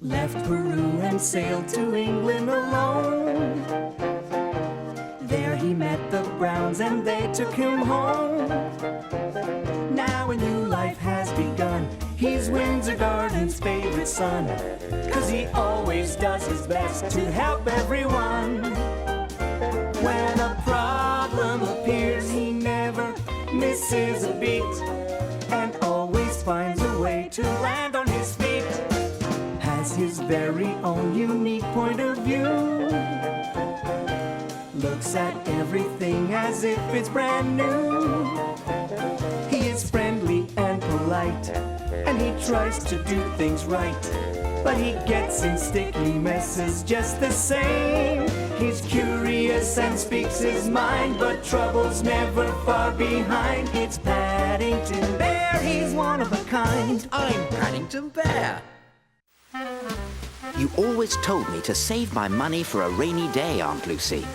left Peru and sailed to England alone. There he met the Browns and they took him home. Now a new life has begun. He's Windsor Garden's favorite son, 'cause he always does his best to help everyone. When a problem appears, he never misses a beat and always finds a way to land on his feet. Has his very own unique point of view. Looks at everything as if it's brand new. He is friendly and polite, and he tries to do things right, but he gets in sticky messes just the same. He's curious and speaks his mind, but trouble's never far behind. It's Paddington Bear, he's one of a kind. I'm Paddington Bear. You always told me to save my money for a rainy day, Aunt Lucy.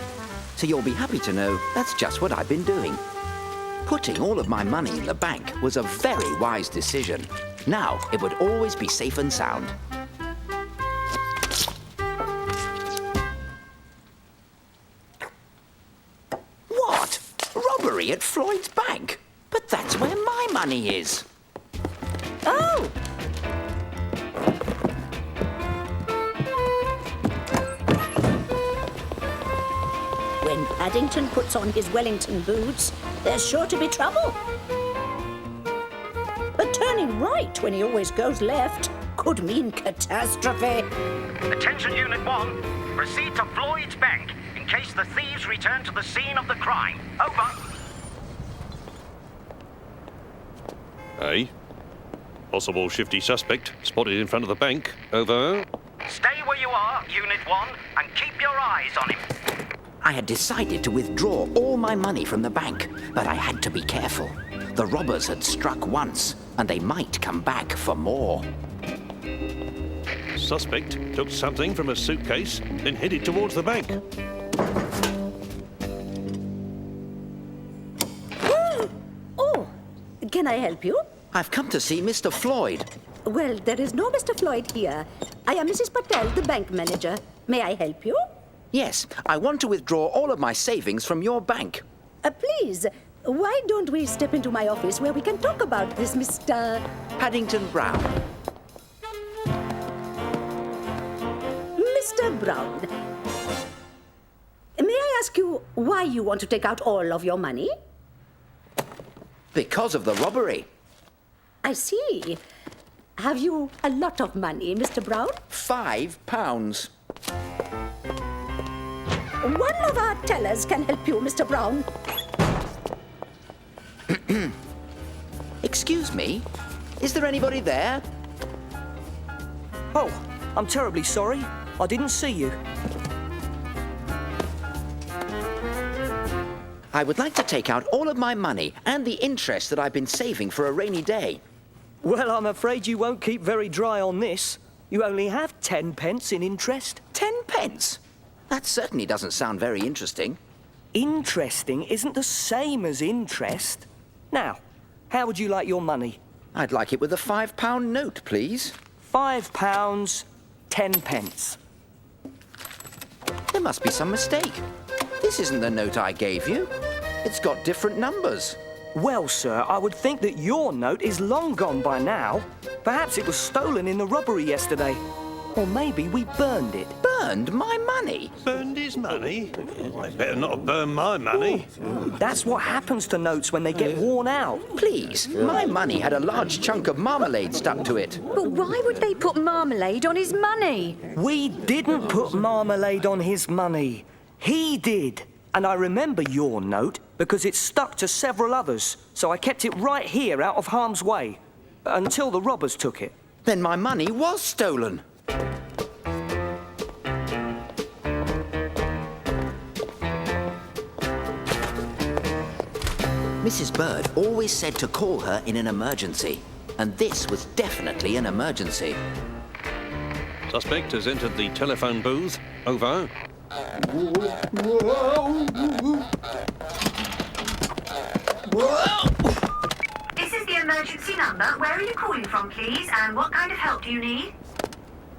So you'll be happy to know that's just what I've been doing. Putting all of my money in the bank was a very wise decision. Now it would always be safe and sound. What? Robbery at Floyd's bank? But that's where my money is. Oh! When Paddington puts on his Wellington boots, there's sure to be trouble. But turning right when he always goes left could mean catastrophe. Attention Unit 1, proceed to Floyd's Bank in case the thieves return to the scene of the crime. Over. Hey? Possible shifty suspect spotted in front of the bank. Over. Stay where you are, Unit 1, and keep your eyes on him. I had decided to withdraw all my money from the bank, but I had to be careful. The robbers had struck once, and they might come back for more. Suspect took something from a suitcase, then headed towards the bank. Oh, can I help you? I've come to see Mr. Floyd. Well, there is no Mr. Floyd here. I am Mrs. Patel, the bank manager. May I help you? Yes, I want to withdraw all of my savings from your bank. Please, why don't we step into my office where we can talk about this, Mr. Paddington Brown. Mr. Brown. May I ask you why you want to take out all of your money? Because of the robbery. I see. Have you a lot of money, Mr. Brown? £5. One of our tellers can help you, Mr. Brown. Excuse me, is there anybody there? Oh, I'm terribly sorry. I didn't see you. I would like to take out all of my money and the interest that I've been saving for a rainy day. Well, I'm afraid you won't keep very dry on this. You only have 10 pence in interest. 10 pence? That certainly doesn't sound very interesting. Interesting isn't the same as interest. Now, how would you like your money? I'd like it with a £5 note, please. £5, 10 pence. There must be some mistake. This isn't the note I gave you. It's got different numbers. Well, sir, I would think that your note is long gone by now. Perhaps it was stolen in the robbery yesterday. Or maybe we burned it. Burned my money? Burned his money? I better not have burned my money. That's what happens to notes when they get worn out. Please, my money had a large chunk of marmalade stuck to it. But why would they put marmalade on his money? We didn't put marmalade on his money. He did. And I remember your note because it stuck to several others, so I kept it right here out of harm's way until the robbers took it. Then my money was stolen. Mrs. Bird always said to call her in an emergency, and this was definitely an emergency. Suspect has entered the telephone booth. Over. This is the emergency number. Where are you calling from, please? And what kind of help do you need?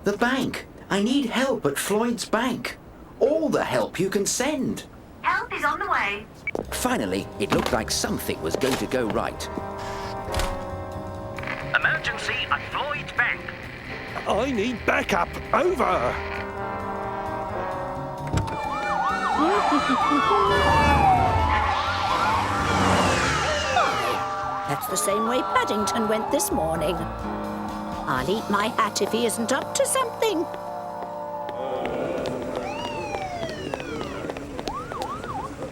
The bank. I need help at Floyd's bank. All the help you can send. Help is on the way. Finally, it looked like something was going to go right. Emergency at Floyd's bank. I need backup. Over. That's the same way Paddington went this morning. I'll eat my hat if he isn't up to something.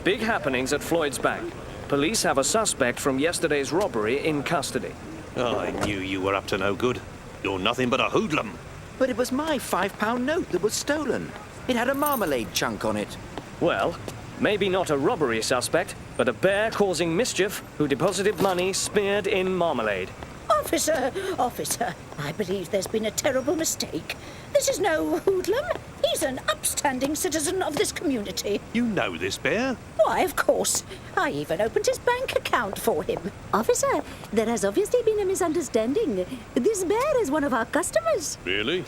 Big happenings at Floyd's bank. Police have a suspect from yesterday's robbery in custody. I knew you were up to no good. You're nothing but a hoodlum. But it was my £5 note that was stolen. It had a marmalade chunk on it. Well, maybe not a robbery suspect, but a bear causing mischief who deposited money smeared in marmalade. Officer, I believe there's been a terrible mistake. This is no hoodlum. He's an upstanding citizen of this community. You know this bear? Why, of course. I even opened his bank account for him. Officer, there has obviously been a misunderstanding. This bear is one of our customers. Really?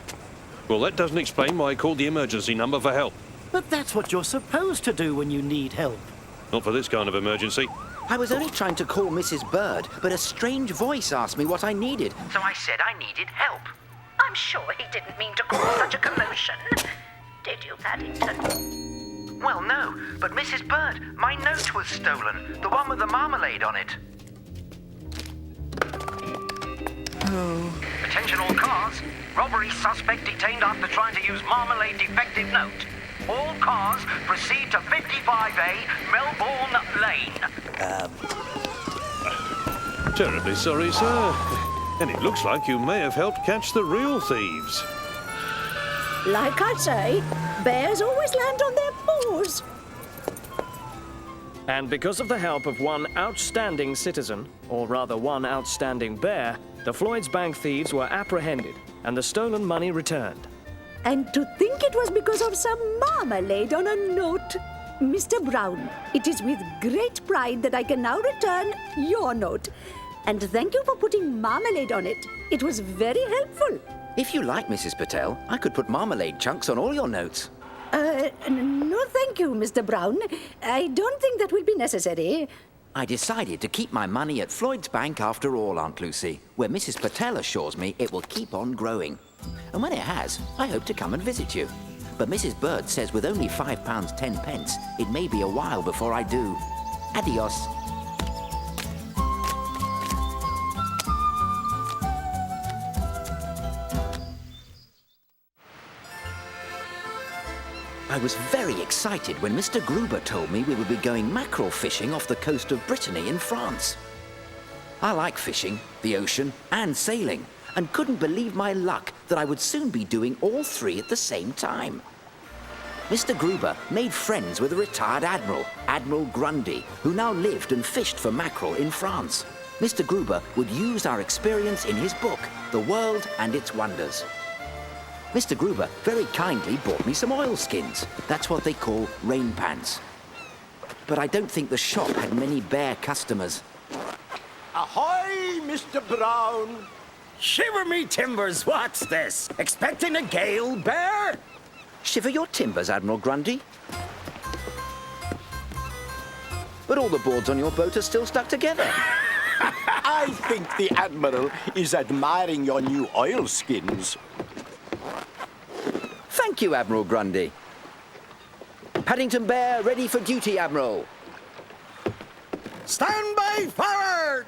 Well, that doesn't explain why I called the emergency number for help. But that's what you're supposed to do when you need help. Not for this kind of emergency. I was only trying to call Mrs. Bird, but a strange voice asked me what I needed. So I said I needed help. I'm sure he didn't mean to cause such a commotion. Did you, Paddington? Well, no, but Mrs. Bird, my note was stolen. The one with the marmalade on it. Oh. Attention all cars. Robbery suspect detained after trying to use marmalade defective note. All cars proceed to 55A Melbourne Lane. Terribly sorry, sir. And it looks like you may have helped catch the real thieves. Like I say, bears always land on their paws. And because of the help of one outstanding citizen, or rather one outstanding bear, the Floyd's bank thieves were apprehended and the stolen money returned. And to think it was because of some marmalade on a note. Mr. Brown, it is with great pride that I can now return your note. And thank you for putting marmalade on it. It was very helpful. If you like, Mrs. Patel, I could put marmalade chunks on all your notes. No thank you, Mr. Brown. I don't think that will be necessary. I decided to keep my money at Floyd's bank after all, Aunt Lucy, where Mrs. Patel assures me it will keep on growing. And when it has, I hope to come and visit you. But Mrs. Bird says with only £5 10 it may be a while before I do. Adios. I was very excited when Mr. Gruber told me we would be going mackerel fishing off the coast of Brittany in France. I like fishing, the ocean, and sailing, and couldn't believe my luck that I would soon be doing all three at the same time. Mr. Gruber made friends with a retired admiral, Admiral Gurndy, who now lived and fished for mackerel in France. Mr. Gruber would use our experience in his book, The World and Its Wonders. Mr. Gruber very kindly bought me some oilskins. That's what they call rain pants. But I don't think the shop had many bear customers. Ahoy, Mr. Brown! Shiver me timbers, what's this? Expecting a gale, bear? Shiver your timbers, Admiral Grundy. But all the boards on your boat are still stuck together. I think the Admiral is admiring your new oilskins. Thank you, Admiral Grundy. Paddington Bear, ready for duty, Admiral. Stand by forward!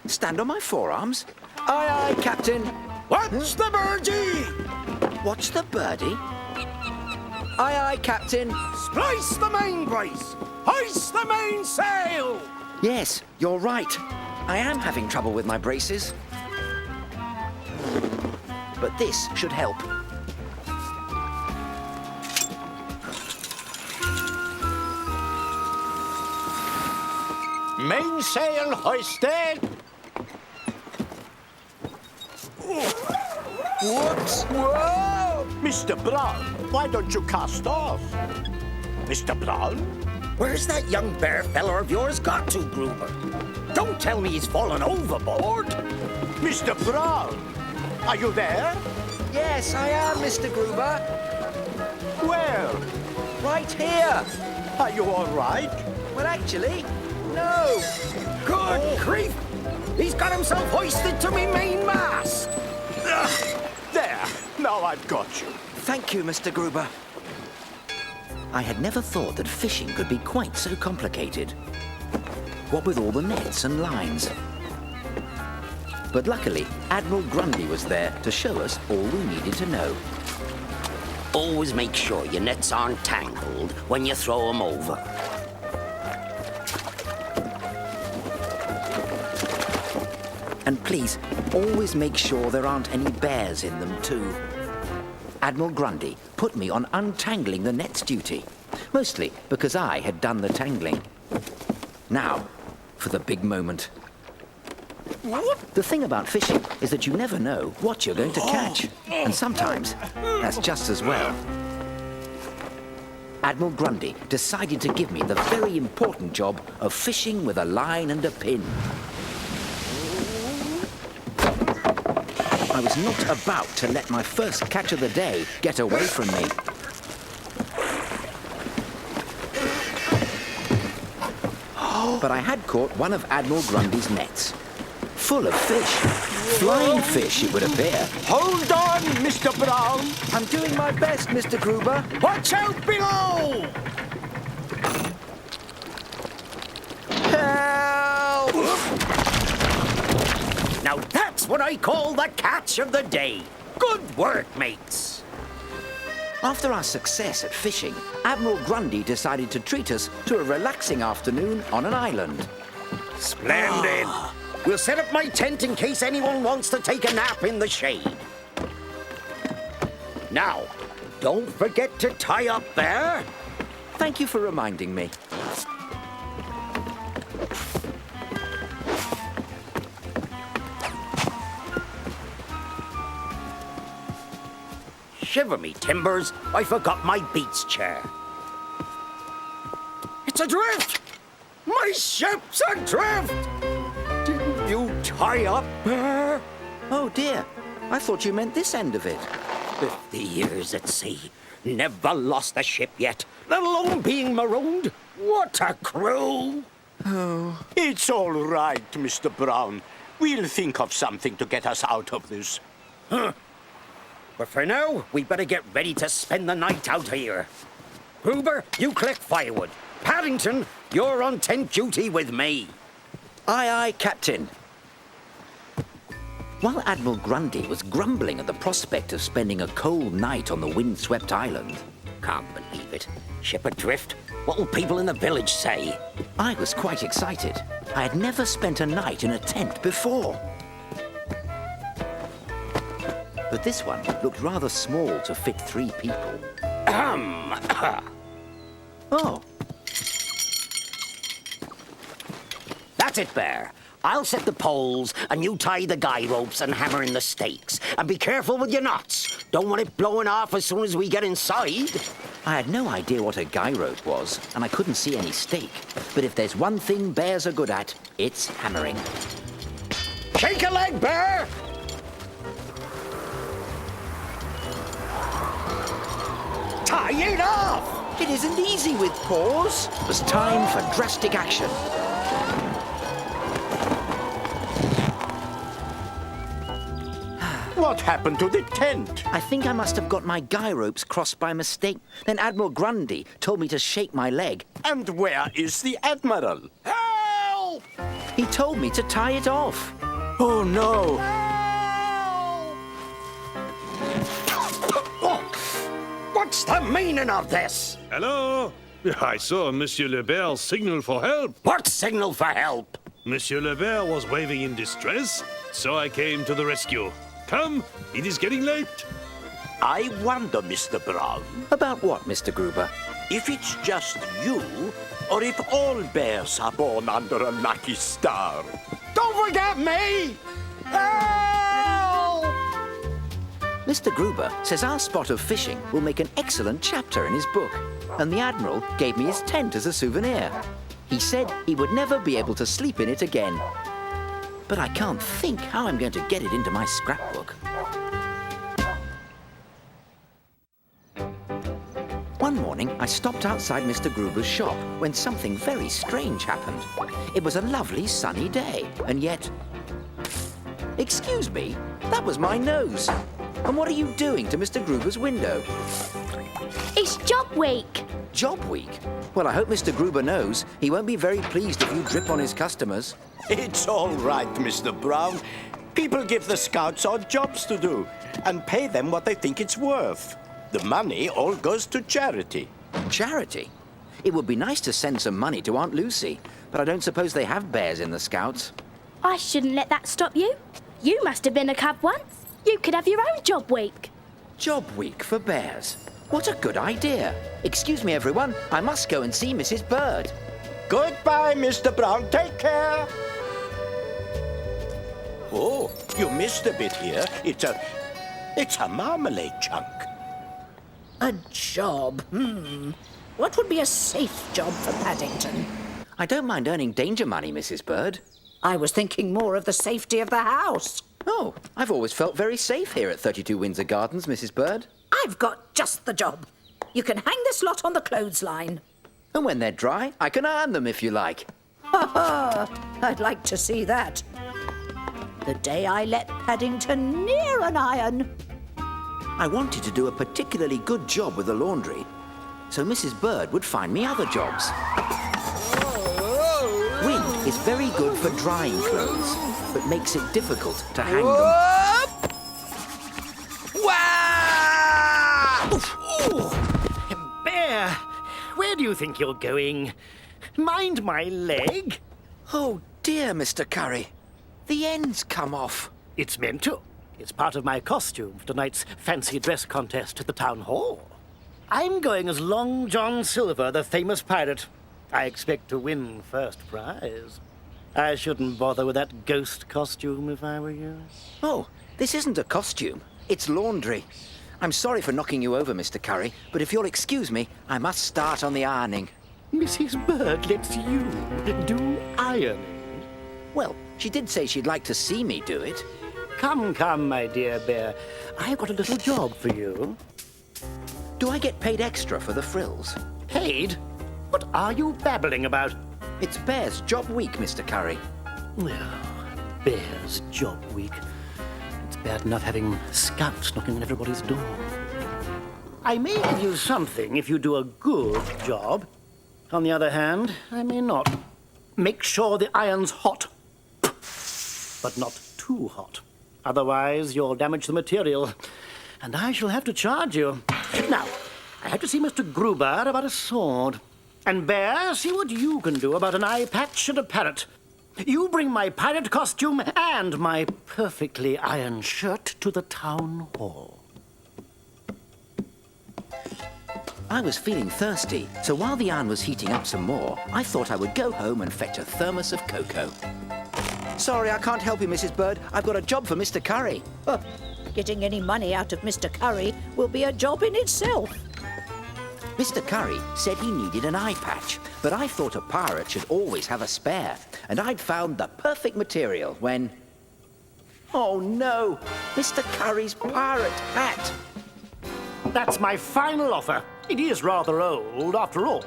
Stand on my forearms. Aye, aye, Captain. Watch the birdie! Watch the birdie. Aye, aye, Captain. Splice the main brace! Hoist the mainsail! Yes, you're right. I am having trouble with my braces. But this should help. Mainsail hoisted! Whoops! Whoa! Mr. Brown, why don't you cast off? Mr. Brown? Where's that young bear feller of yours got to, Gruber? Don't tell me he's fallen overboard. Mr. Brown, are you there? Yes, I am, Mr. Gruber. Where? Right here. Are you all right? Well, actually, no. Good grief! He's got himself hoisted to me main mast! There, now I've got you. Thank you, Mr. Gruber. I had never thought that fishing could be quite so complicated. What with all the nets and lines. But luckily, Admiral Gurndy was there to show us all we needed to know. Always make sure your nets aren't tangled when you throw them over. And please, always make sure there aren't any bears in them too. Admiral Gurndy put me on untangling the net's duty, mostly because I had done the tangling. Now, for the big moment. The thing about fishing is that you never know what you're going to catch, and sometimes that's just as well. Admiral Gurndy decided to give me the very important job of fishing with a line and a pin. I was not about to let my first catch of the day get away from me. But I had caught one of Admiral Grundy's nets. Full of fish. Flying fish, it would appear. Hold on, Mr. Brown! I'm doing my best, Mr. Gruber. Watch out below! Help! Now that's what I call the catch of the day. Good work, mates. After our success at fishing, Admiral Gurndy decided to treat us to a relaxing afternoon on an island. Splendid. We'll set up my tent in case anyone wants to take a nap in the shade. Now, don't forget to tie up there. Thank you for reminding me. Shiver me timbers, I forgot my beats chair. It's adrift! My ship's adrift! Didn't you tie up there? Oh dear, I thought you meant this end of it. 50 years at sea. Never lost a ship yet, let alone being marooned. What a crew! It's all right, Mr. Brown. We'll think of something to get us out of this. But for now, we better get ready to spend the night out here. Gruber, you collect firewood. Paddington, you're on tent duty with me. Aye, aye, Captain. While Admiral Gurndy was grumbling at the prospect of spending a cold night on the windswept island, Can't believe it. Ship adrift? What will people in the village say? I was quite excited. I had never spent a night in a tent before. But this one looked rather small to fit 3 people. Oh, That's it, Bear. I'll set the poles, and you tie the guy ropes and hammer in the stakes. And be careful with your knots. Don't want it blowing off as soon as we get inside. I had no idea what a guy rope was, and I couldn't see any stake. But if there's one thing bears are good at, it's hammering. Shake a leg, Bear! Tie it off! It isn't easy with paws. It was time for drastic action. What happened to the tent? I think I must have got my guy ropes crossed by mistake. Then Admiral Gurndy told me to shake my leg. And where is the Admiral? Help! He told me to tie it off. Oh, no. What's the meaning of this? Hello? I saw Monsieur Le Bear's signal for help. What signal for help? Monsieur Le Bear was waving in distress, so I came to the rescue. Come, it is getting late. I wonder, Mr. Brown, About what, Mr. Gruber? if it's just you, or if all bears are born under a lucky star. Don't forget me! Help! Mr. Gruber says our spot of fishing will make an excellent chapter in his book, and the Admiral gave me his tent as a souvenir. He said he would never be able to sleep in it again. But I can't think how I'm going to get it into my scrapbook. One morning, I stopped outside Mr. Gruber's shop when something very strange happened. It was a lovely sunny day, and yet... Excuse me, that was my nose. And what are you doing to Mr. Gruber's window? It's job week. Job week? Well, I hope Mr. Gruber knows he won't be very pleased if you drip on his customers. It's all right, Mr. Brown. People give the scouts odd jobs to do and pay them what they think it's worth. The money all goes to charity. Charity? It would be nice to send some money to Aunt Lucy, but I don't suppose they have bears in the scouts. I shouldn't let that stop you. You must have been a cub once. You could have your own job week. Job week for bears? What a good idea. Excuse me, everyone. I must go and see Mrs. Bird. Goodbye, Mr. Brown. Take care. Oh, you missed a bit here. It's a marmalade chunk. A job? What would be a safe job for Paddington? I don't mind earning danger money, Mrs. Bird. I was thinking more of the safety of the house. Oh, I've always felt very safe here at 32 Windsor Gardens, Mrs. Bird. I've got just the job. You can hang this lot on the clothesline. And when they're dry, I can iron them if you like. Ha ha! I'd like to see that. The day I let Paddington near an iron. I wanted to do a particularly good job with the laundry, so Mrs. Bird would find me other jobs. Wind is very good for drying clothes, but makes it difficult to hang them. Bear, where do you think you're going? Mind my leg. Oh dear, Mr. Curry. The end's come off. It's meant to. It's part of my costume for tonight's fancy dress contest at the town hall. I'm going as Long John Silver, the famous pirate. I expect to win first prize. I shouldn't bother with that ghost costume if I were you. Oh, this isn't a costume. It's laundry. I'm sorry for knocking you over, Mr. Curry, but if you'll excuse me, I must start on the ironing. Mrs. Bird lets you do ironing. Well, she did say she'd like to see me do it. Come, come, my dear bear. I've got a little job for you. Do I get paid extra for the frills? Paid? What are you babbling about? It's Bear's job week, Mr. Curry. Well, Bear's job week. It's bad enough having scouts knocking on everybody's door. I may give you something if you do a good job. On the other hand, I may not. Make sure the iron's hot, but not too hot. Otherwise, you'll damage the material, and I shall have to charge you. Now, I have to see Mr. Gruber about a sword. And Bear, see what you can do about an eye patch and a parrot. You bring my pirate costume and my perfectly ironed shirt to the town hall. I was feeling thirsty, so while the iron was heating up some more, I thought I would go home and fetch a thermos of cocoa. Sorry, I can't help you, Mrs. Bird. I've got a job for Mr. Curry. Oh, getting any money out of Mr. Curry will be a job in itself. Mr. Curry said he needed an eye patch, but I thought a pirate should always have a spare, and I'd found the perfect material when... Oh no! Mr. Curry's pirate hat! That's my final offer. It is rather old, after all.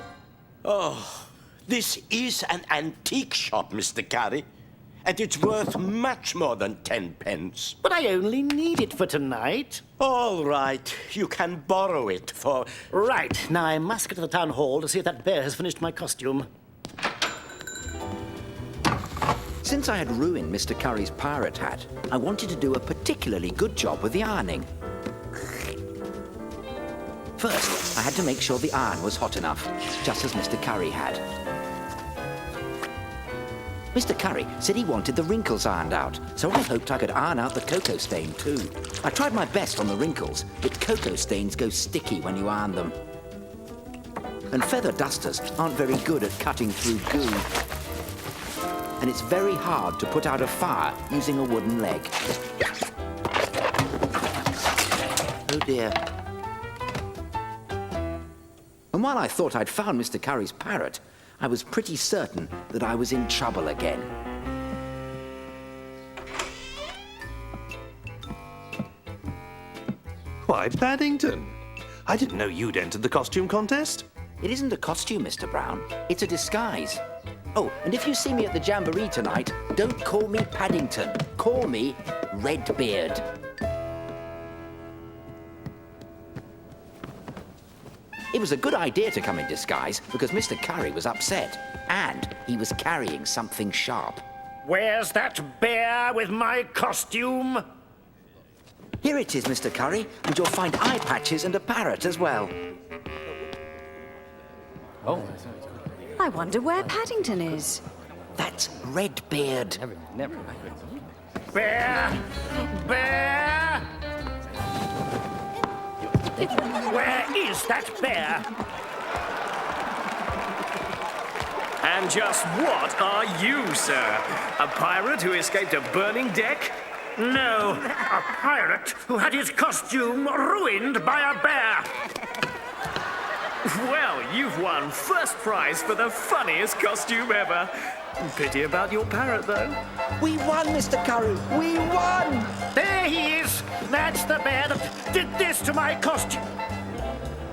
Oh, this is an antique shop, Mr. Curry, and it's worth much more than 10 pence. But I only need it for tonight. All right, you can borrow it for... Right, now I must get to the town hall to see if that bear has finished my costume. Since I had ruined Mr. Curry's pirate hat, I wanted to do a particularly good job with the ironing. First, I had to make sure the iron was hot enough, just as Mr. Curry had. Mr. Curry said he wanted the wrinkles ironed out, so I hoped I could iron out the cocoa stain too. I tried my best on the wrinkles, but cocoa stains go sticky when you iron them. And feather dusters aren't very good at cutting through goo. And it's very hard to put out a fire using a wooden leg. Oh dear. And while I thought I'd found Mr. Curry's parrot, I was pretty certain that I was in trouble again. Why, Paddington, I didn't know you'd entered the costume contest. It isn't a costume, Mr. Brown. It's a disguise. Oh, and if you see me at the jamboree tonight, don't call me Paddington. Call me Redbeard. It was a good idea to come in disguise because Mr. Curry was upset and he was carrying something sharp. Where's that bear with my costume? Here it is, Mr. Curry, and you'll find eye patches and a parrot as well. I wonder where Paddington is. That's Redbeard. Bear! Bear! Where is that bear? And just what are you, sir? A pirate who escaped a burning deck? No, a pirate who had his costume ruined by a bear. Well, you've won first prize for the funniest costume ever. Pity about your parrot, though. We won, Mr. Curry. We won! There he is. That's the bear that did this to my costume.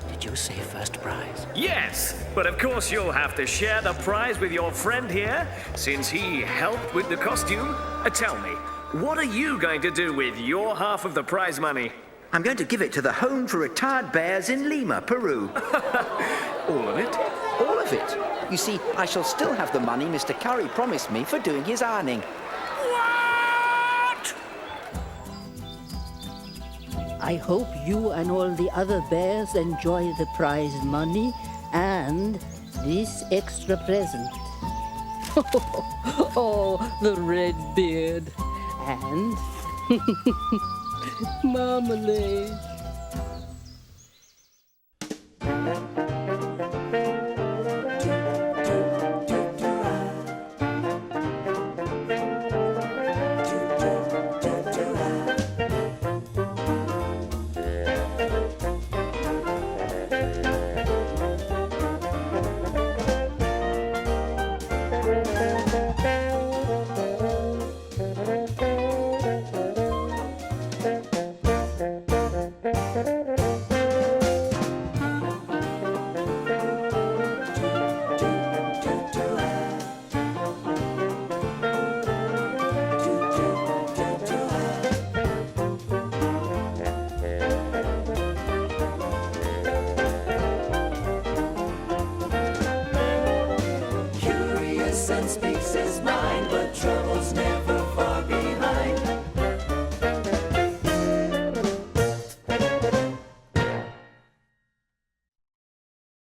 Did you say first prize? Yes, but of course you'll have to share the prize with your friend here, since he helped with the costume. Tell me, what are you going to do with your half of the prize money? I'm going to give it to the Home for Retired Bears in Lima, Peru. All of it? All of it. You see, I shall still have the money Mr. Curry promised me for doing his ironing. What? I hope you and all the other bears enjoy the prize money and this extra present. Oh, the red beard and marmalade.